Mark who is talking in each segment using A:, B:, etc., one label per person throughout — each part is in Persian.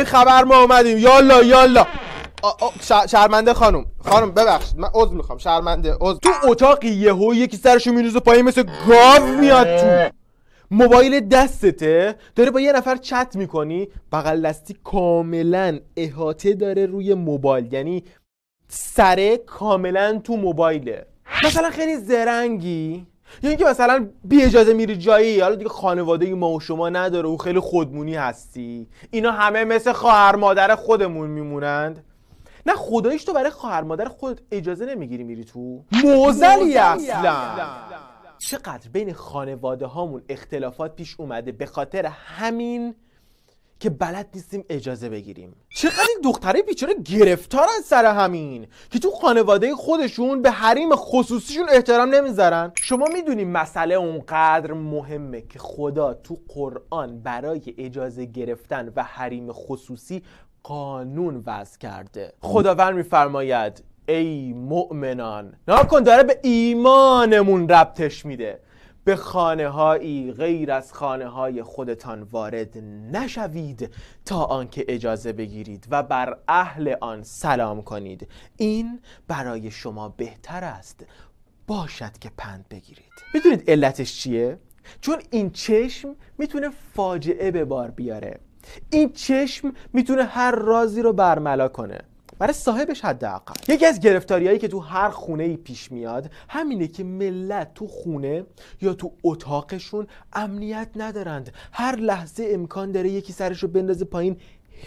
A: خبر ما اومدیم، یالا یالا. شرمنده خانم ببخشید، من عذر میخوام، شرمنده عذر. تو اتاقی یهو یکی سرشو میندازه پایین مثل گاو میاد تو. موبایل دستته، داره با یه نفر چت میکنی، بغل دستی کاملا احاطه داره روی موبایل، یعنی سره کاملا تو موبایله. مثلا خیلی زرنگی، یا اینکه مثلا بی اجازه میری جایی، حالا دیگه خانواده ما و شما نداره و خیلی خودمونی هستی. اینا همه مثل خواهر مادر خودمون میمونند. نه خداییش تو برای خواهر مادر خودت اجازه نمیگیری میری تو؟ موزلی اصلا. چقدر بین خانواده هامون اختلافات پیش اومده به خاطر همین که بلد نیستیم اجازه بگیریم. چقدر این دختره بیچاره گرفتارن سر همین که تو خانواده خودشون به حریم خصوصیشون احترام نمیذارن. شما میدونی مسئله اونقدر مهمه که خدا تو قرآن برای اجازه گرفتن و حریم خصوصی قانون وضع کرده. خداوند میفرماید ای مؤمنان، ناکن داره به ایمانمون ربطش میده، به خانه هایی غیر از خانه های خودتان وارد نشوید تا آنکه اجازه بگیرید و بر اهل آن سلام کنید، این برای شما بهتر است، باشد که پند بگیرید. میدونید علتش چیه؟ چون این چشم میتونه فاجعه به بار بیاره. این چشم میتونه هر رازی رو برملا کنه، برای صاحبش حداقل. یکی از گرفتاریایی که تو هر خونه‌ای پیش میاد همینه که ملت تو خونه یا تو اتاقشون امنیت ندارند. هر لحظه امکان داره یکی سرشو بندازه پایین،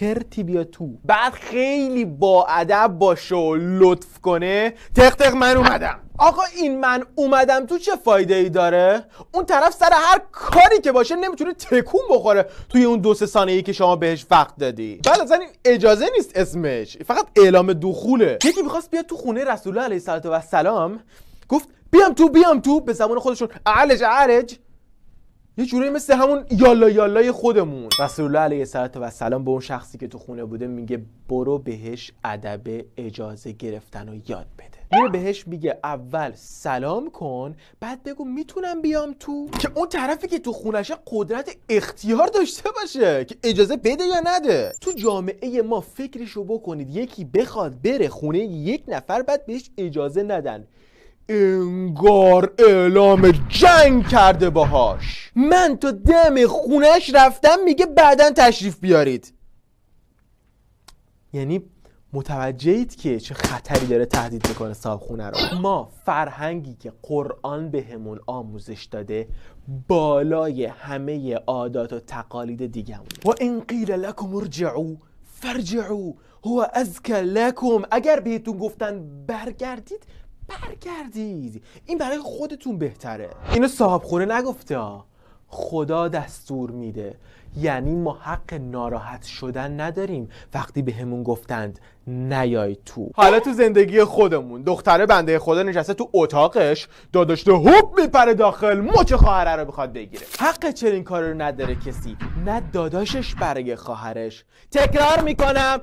A: هرتی بیا تو، بعد خیلی با ادب باشه و لطف کنه، تق تق من اومدم. آقا این من اومدم تو چه فایده ای داره؟ اون طرف سر هر کاری که باشه نمیتونه تکون بخوره توی اون 2-3 ثانیه‌ای که شما بهش وقت دادی. بعد اصلا این اجازه نیست اسمش، فقط اعلام دخوله. یکی میخواست بیاد تو خونه رسول الله علیه السلام، گفت بیام تو به زبان خودشون عالج، یه جوری مثل همون یالا یالای خودمون. رسول الله علیه السلام به اون شخصی که تو خونه بوده میگه برو بهش ادب اجازه گرفتن رو یاد بده. میره بهش میگه اول سلام کن، بعد بگو میتونم بیام تو، که اون طرفی که تو خونشه قدرت اختیار داشته باشه که اجازه بده یا نده. تو جامعه ما فکرشو بکنید، یکی بخواد بره خونه یک نفر بعد بهش اجازه ندن، انگار اعلام جنگ کرده باهاش. من تا دم خونش رفتم میگه بعدن تشریف بیارید. یعنی متوجهید که چه خطری داره تهدید میکنه صاحب خونه رو. ما فرهنگی که قرآن بهمون آموزش داده بالای همه عادات و تقالید دیگه و ان قیل لکم ارجعوا فارجعوا هو ازکی لکم. اگر بهتون گفتن برگردید، این برای خودتون بهتره. اینو صاحب خونه نگفته، خدا دستور میده. یعنی ما حق ناراحت شدن نداریم وقتی به همون گفتند نیای تو. حالا تو زندگی خودمون دختره بنده خدا نشسته تو اتاقش، داداشته هوب میپره داخل، مچ خواهره رو بخواد بگیره. حق چنین کار رو نداره کسی، نه داداشش برای خواهرش، تکرار میکنم،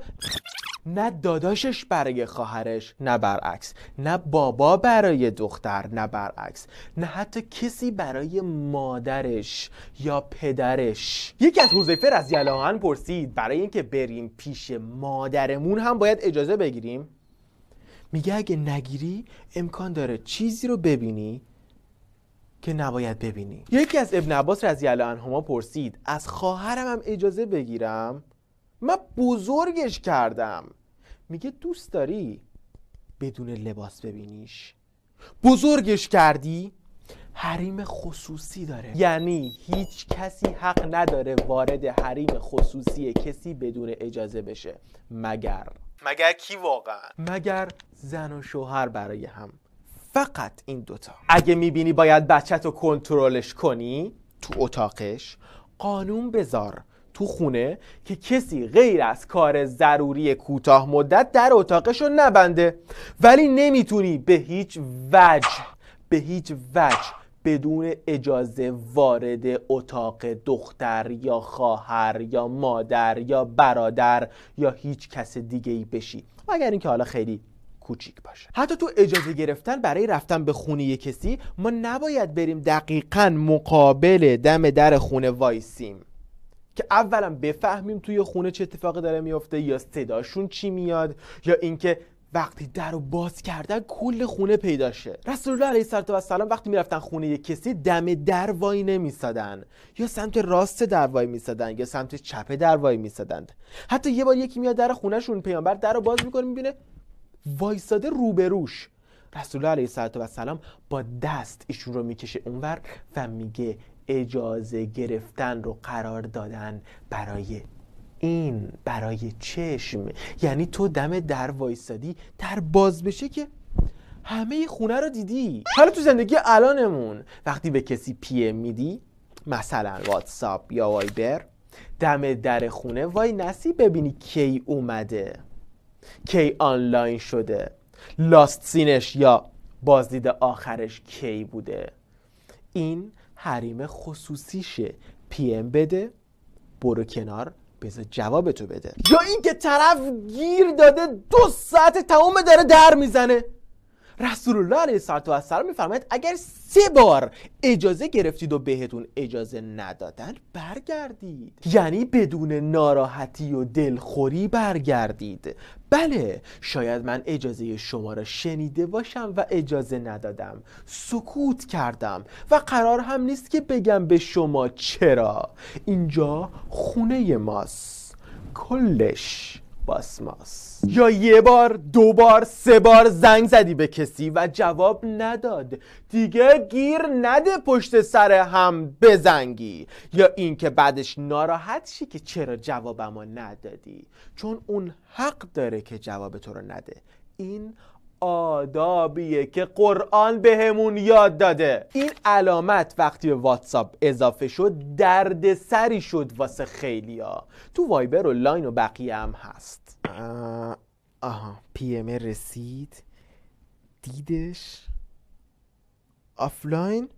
A: نه داداشش برای خواهرش، نه برعکس، نه بابا برای دختر، نه برعکس، نه حتی کسی برای مادرش یا پدرش. یکی از حذیفه رضی الله عنه پرسید برای اینکه بریم پیش مادرمون هم باید اجازه بگیریم؟ میگه اگه نگیری امکان داره چیزی رو ببینی که نباید ببینی. یکی از ابن عباس رضی الله عنهما پرسید از خواهرم هم اجازه بگیرم؟ من بزرگش کردم. میگه دوست داری بدون لباس ببینیش؟ بزرگش کردی؟ حریم خصوصی داره، یعنی هیچ کسی حق نداره وارد حریم خصوصی کسی بدون اجازه بشه، مگر کی واقعا؟ مگر زن و شوهر برای هم، فقط این دوتا. اگه میبینی باید بچه‌تو کنترلش کنی تو اتاقش، قانون بذار تو خونه که کسی غیر از کار ضروری کوتاه مدت در اتاقش رو نبنده. ولی نمیتونی به هیچ وجه بدون اجازه وارد اتاق دختر یا خواهر یا مادر یا برادر یا هیچ کس دیگه ای بشی، مگر اینکه حالا خیلی کوچیک باشه. حتی تو اجازه گرفتن برای رفتن به خونه کسی، ما نباید بریم دقیقاً مقابل دم در خونه وایسیم که اولا بفهمیم توی خونه چه اتفاقی داره میفته، یا صداشون چی میاد، یا اینکه وقتی در رو باز کردن کل خونه پیدا شه. رسول الله علیه السلام وقتی میرفتن خونه یک کسی دم در وای نمیسادن، یا سمت راست در وای میسادن یا سمت چپ در وای میسادن. حتی یه بار یکی میاد در خونهشون، پیامبر در رو باز میکنه میبینه وایساده روبروش. رسول الله علیه السلام با دست ایشون رو میکشه اونور و میگه اجازه گرفتن رو قرار دادن برای چشم. یعنی تو دم در وایسادی، در باز بشه که همه خونه رو دیدی. حالا تو زندگی الانمون وقتی به کسی پی ام میدی، مثلا واتساپ یا وایبر، دم در خونه وای نسی ببینی کی اومده، کی آنلاین شده، لاست سینش یا بازدید آخرش کی بوده. این حریم خصوصیشه. پی ام بده، برو کنار، بذار جوابتو بده. یا این که طرف گیر داده 2 ساعت تمام داره در میزنه. رسول الله علیه السلام میفرماید اگر 3 بار اجازه گرفتید و بهتون اجازه ندادن برگردید، یعنی بدون ناراحتی و دلخوری برگردید. بله شاید من اجازه شما را شنیده باشم و اجازه ندادم، سکوت کردم و قرار هم نیست که بگم به شما چرا. اینجا خونه ماست، کلش باسماس. یا 1 بار 2 بار 3 بار زنگ زدی به کسی و جواب نداد، دیگه گیر نده پشت سر هم بزنگی، یا اینکه بعدش ناراحت شی که چرا جوابمو ندادی، چون اون حق داره که جواب تو رو نده. این آدابیه که قرآن بهمون یاد داده. این علامت وقتی به واتساپ اضافه شد دردسری شد واسه خیلیا. تو وایبر و لاین و بقیه هم هست. پی ام رسید، دیدش، آفلاین،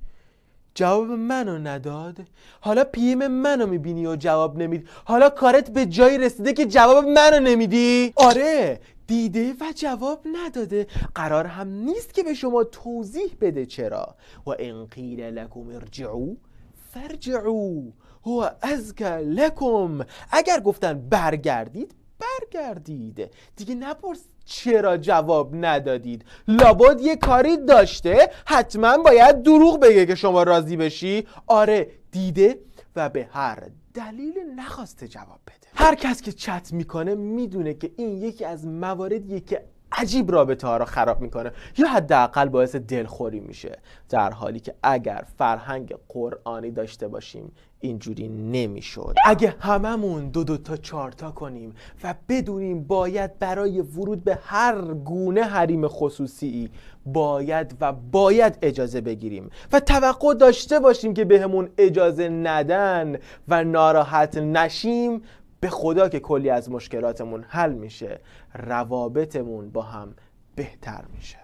A: جواب منو نداد. حالا پی ام منو میبینی و جواب نمیدی. حالا کارت به جایی رسیده که جواب منو نمیدی. آره دیده و جواب نداده. قرار هم نیست که به شما توضیح بده چرا. و ان قیل لکم ارجعوا فارجعوا هو ازکی لکم. اگر گفتن برگردید برگردید، دیگه نپرس چرا جواب ندادید. لابد یه کاری داشته، حتما باید دروغ بگه که شما راضی بشی. آره دیده و به هر دلیل نخواسته جواب بده. هر کس که چت میکنه میدونه که این یکی از مواردیه که عجیب رابطه ها رو خراب میکنه یا حداقل باعث دلخوری میشه، در حالی که اگر فرهنگ قرآنی داشته باشیم اینجوری نمیشد. اگه هممون 2 تا 4 تا کنیم و بدونیم باید برای ورود به هر گونه حریم خصوصی باید اجازه بگیریم و توقع داشته باشیم که بهمون اجازه ندن و ناراحت نشیم، به خدا که کلی از مشکلاتمون حل میشه، روابطمون با هم بهتر میشه.